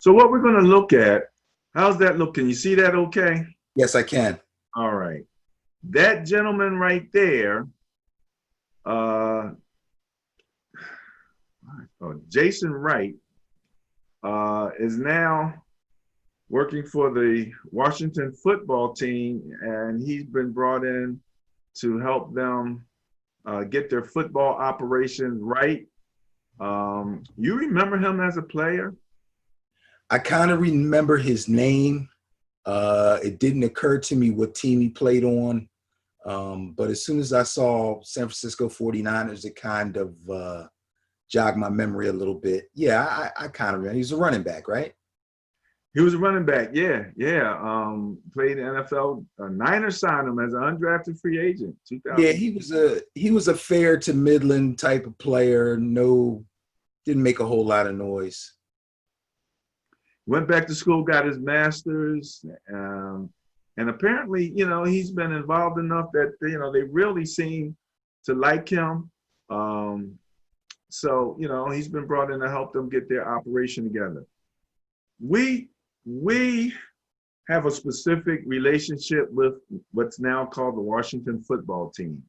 So what we're going to look at, how's that look? Can you see that okay? Yes, I can. All right. That gentleman right there, uh, Jason Wright, is now working for the Washington football team, and he's been brought in to help them get their football operation right. You remember him as a player? I kind of remember his name. It didn't occur to me what team he played on. But as soon as I saw San Francisco 49ers, it kind of jogged my memory a little bit. Yeah, I kind of remember. He's a running back, right? He was a running back. Yeah, yeah. Played in the NFL. Niners signed him as an undrafted free agent. Yeah, 2000. he was a fair to Midland type of player. No, didn't make a whole lot of noise. Went back to school, got his master's, and apparently, he's been involved enough that they really seem to like him. So he's been brought in to help them get their operation together. We have a specific relationship with what's now called the Washington football team.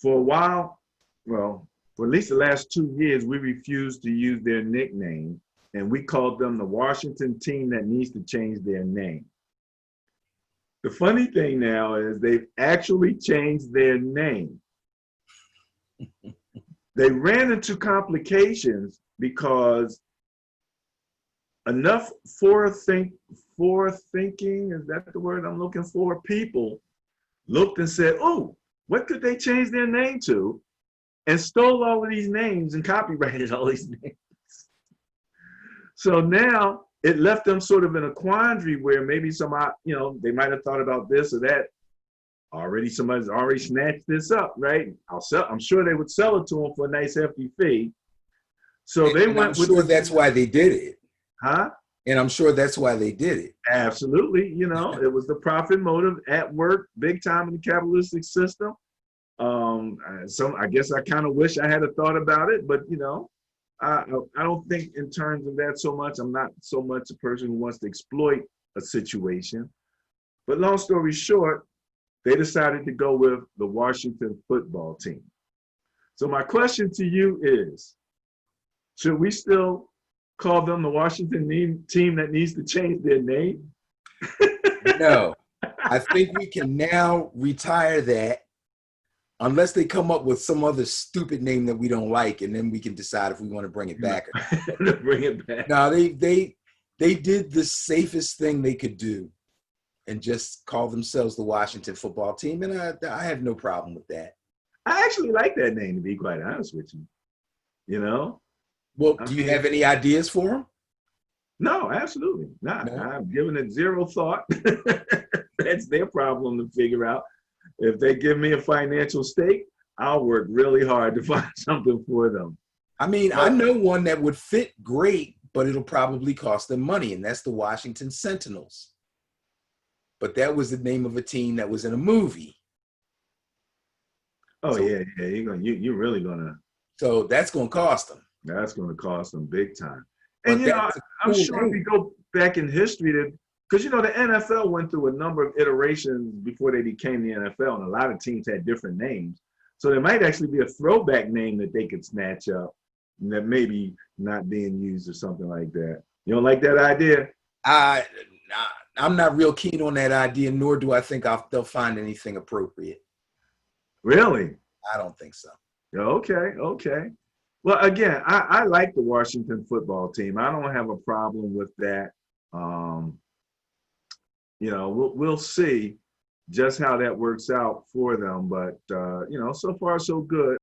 For a while, well, for at least the last 2 years, we refused to use their nickname, and we called them the Washington team that needs to change their name. The funny thing now is they've actually changed their name. They ran into complications because enough forward-thinking, is that the word I'm looking for? People looked and said, oh, what could they change their name to? And stole all of these names and copyrighted all these names. So now it left them sort of in a quandary where maybe they might have thought about this or that. Somebody's already snatched this up, right? I'm sure they would sell it to them for a nice hefty fee. So they went with. I'm sure that's why they did it. Huh? And I'm sure that's why they did it. Absolutely. It was the profit motive at work, big time in the capitalistic system. I guess I kind of wish I had a thought about it, but I don't think in terms of that so much. I'm not so much a person who wants to exploit a situation. But long story short, they decided to go with the Washington football team. So my question to you is, should we still call them the Washington team that needs to change their name? No, I think we can now retire that unless they come up with some other stupid name that we don't like, and then we can decide if we want to bring it back. Bring it back. No, they did the safest thing they could do and just call themselves the Washington football team, and I have no problem with that. I actually like that name, to be quite honest with you. Well, do you have any ideas for them? No, absolutely not. No? I've given it zero thought. That's their problem to figure out. If they give me a financial stake, I'll work really hard to find something for them. I mean, I know one that would fit great, but it'll probably cost them money, and that's the Washington Sentinels. But that was the name of a team that was in a movie. Oh, so, yeah. You're really gonna. So that's gonna cost them. That's gonna cost them big time. And I'm sure if we go back in history, because the NFL went through a number of iterations before they became the NFL, and a lot of teams had different names. So there might actually be a throwback name that they could snatch up that maybe not being used or something like that. You don't like that idea? I'm not real keen on that idea, nor do I think they'll find anything appropriate. Really? I don't think so. Okay. Well, again, I like the Washington football team. I don't have a problem with that. We'll see just how that works out for them. But, so far, so good.